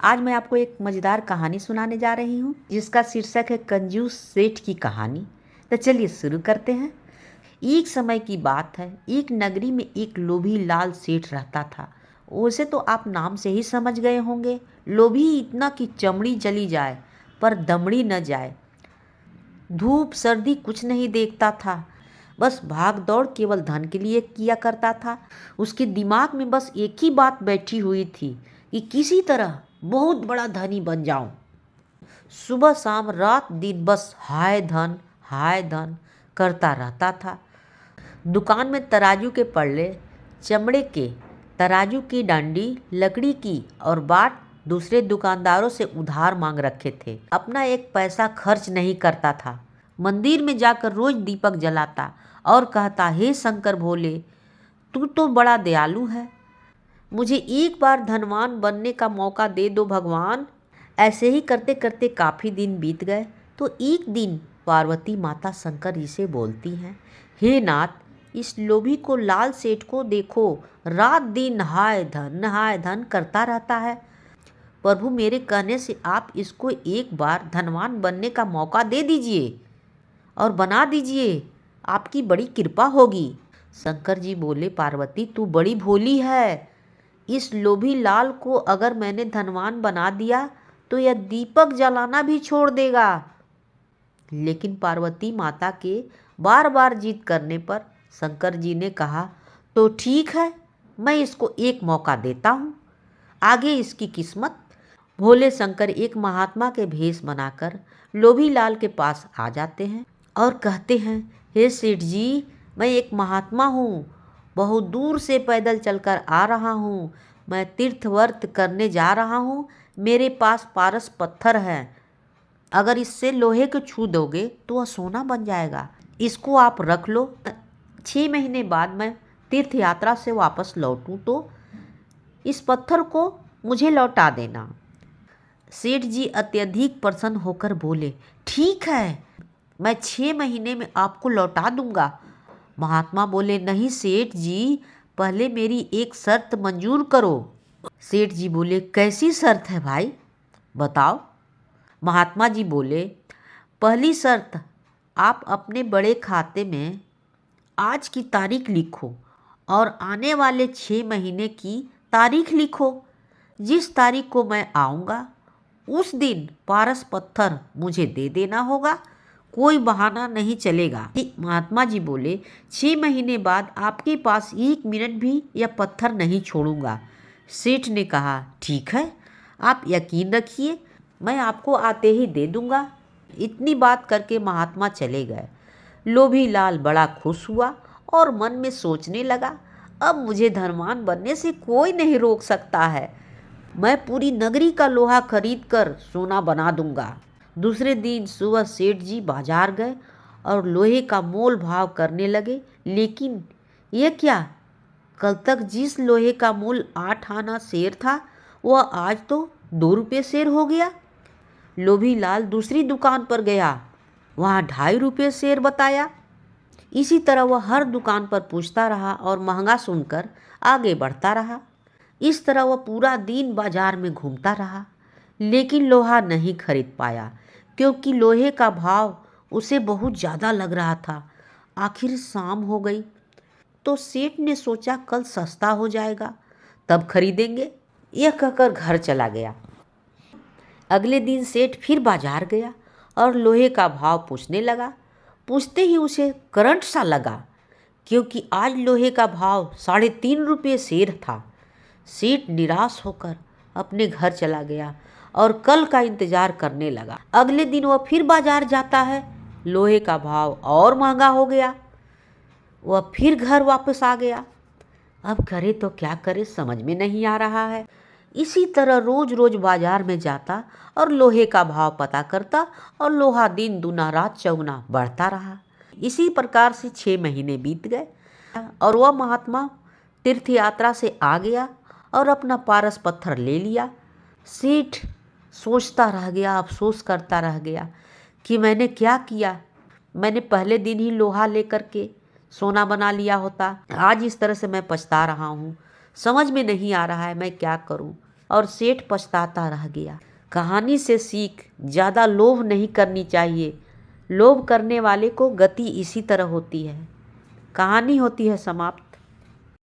आज मैं आपको एक मज़ेदार कहानी सुनाने जा रही हूँ जिसका शीर्षक है कंजूस सेठ की कहानी। तो चलिए शुरू करते हैं। एक समय की बात है, एक नगरी में एक लोभी लाल सेठ रहता था। उसे तो आप नाम से ही समझ गए होंगे, लोभी इतना कि चमड़ी जली जाए पर दमड़ी न जाए। धूप सर्दी कुछ नहीं देखता था, बस भाग दौड़ केवल धन के लिए किया करता था। उसके दिमाग में बस एक ही बात बैठी हुई थी कि किसी तरह बहुत बड़ा धनी बन जाऊं। सुबह शाम रात दिन बस हाय धन करता रहता था। दुकान में तराजू के पल्ले, चमड़े के, तराजू की डंडी लकड़ी की और बाट दूसरे दुकानदारों से उधार मांग रखे थे। अपना एक पैसा खर्च नहीं करता था। मंदिर में जाकर रोज दीपक जलाता और कहता, हे शंकर भोले, तू तो बड़ा दयालु है, मुझे एक बार धनवान बनने का मौका दे दो भगवान। ऐसे ही करते करते काफ़ी दिन बीत गए तो एक दिन पार्वती माता शंकर जी से बोलती हैं, हे नाथ, इस लोभी को लाल सेठ को देखो, रात दिन हाय धन करता रहता है। प्रभु, मेरे कहने से आप इसको एक बार धनवान बनने का मौका दे दीजिए और बना दीजिए, आपकी बड़ी कृपा होगी। शंकर जी बोले, पार्वती तू बड़ी भोली है, इस लोभी लाल को अगर मैंने धनवान बना दिया तो यह दीपक जलाना भी छोड़ देगा। लेकिन पार्वती माता के बार बार जिद करने पर शंकर जी ने कहा, तो ठीक है, मैं इसको एक मौका देता हूँ, आगे इसकी किस्मत। भोले शंकर एक महात्मा के भेष बनाकर लोभी लाल के पास आ जाते हैं और कहते हैं, हे सेठ जी, मैं एक महात्मा हूँ, बहुत दूर से पैदल चलकर आ रहा हूँ, मैं तीर्थ व्रत करने जा रहा हूँ, मेरे पास पारस पत्थर है, अगर इससे लोहे को छू दोगे तो वह सोना बन जाएगा, इसको आप रख लो। 6 महीने बाद मैं तीर्थ यात्रा से वापस लौटूं तो इस पत्थर को मुझे लौटा देना। सेठ जी अत्यधिक प्रसन्न होकर बोले, ठीक है, मैं 6 महीने में आपको लौटा दूंगा। महात्मा बोले, नहीं सेठ जी, पहले मेरी एक शर्त मंजूर करो। सेठ जी बोले, कैसी शर्त है भाई, बताओ। महात्मा जी बोले, पहली शर्त, आप अपने बड़े खाते में आज की तारीख लिखो और आने वाले 6 महीने की तारीख लिखो। जिस तारीख को मैं आऊँगा उस दिन पारस पत्थर मुझे दे देना होगा, कोई बहाना नहीं चलेगा। महात्मा जी बोले, 6 महीने बाद आपके पास 1 मिनट भी यह पत्थर नहीं छोड़ूंगा। सेठ ने कहा, ठीक है, आप यकीन रखिए, मैं आपको आते ही दे दूंगा। इतनी बात करके महात्मा चले गए। लोभी लाल बड़ा खुश हुआ और मन में सोचने लगा, अब मुझे धनवान बनने से कोई नहीं रोक सकता है, मैं पूरी नगरी का लोहा खरीद कर सोना बना दूंगा। दूसरे दिन सुबह सेठ जी बाजार गए और लोहे का मोल भाव करने लगे। लेकिन ये क्या, कल तक जिस लोहे का मूल 8 आना शेर था वह आज तो 2 रुपये शेर हो गया। लोभी लाल दूसरी दुकान पर गया, वहाँ 2.5 रुपये शेर बताया। इसी तरह वह हर दुकान पर पूछता रहा और महंगा सुनकर आगे बढ़ता रहा। इस तरह वह पूरा दिन बाजार में घूमता रहा, लेकिन लोहा नहीं खरीद पाया क्योंकि लोहे का भाव उसे बहुत ज़्यादा लग रहा था। आखिर शाम हो गई तो सेठ ने सोचा, कल सस्ता हो जाएगा तब खरीदेंगे, यह कहकर घर चला गया। अगले दिन सेठ फिर बाजार गया और लोहे का भाव पूछने लगा। पूछते ही उसे करंट सा लगा क्योंकि आज लोहे का भाव 3.5 रुपये शेर था। सेठ निराश होकर अपने घर चला गया और कल का इंतजार करने लगा। अगले दिन वह फिर बाजार जाता है, लोहे का भाव और महंगा हो गया। वह फिर घर वापस आ गया। अब करे तो क्या करे, समझ में नहीं आ रहा है। इसी तरह रोज रोज बाजार में जाता और लोहे का भाव पता करता और लोहा दिन दूना रात चौगुना बढ़ता रहा। इसी प्रकार से 6 महीने बीत गए और वह महात्मा तीर्थ यात्रा से आ गया और अपना पारस पत्थर ले लिया। सेठ सोचता रह गया, अफसोस करता रह गया कि मैंने क्या किया, मैंने पहले दिन ही लोहा लेकर के सोना बना लिया होता। आज इस तरह से मैं पछता रहा हूँ, समझ में नहीं आ रहा है मैं क्या करूँ। और सेठ पछताता रह गया। कहानी से सीख, ज़्यादा लोभ नहीं करनी चाहिए। लोभ करने वाले को गति इसी तरह होती है। कहानी होती है समाप्त।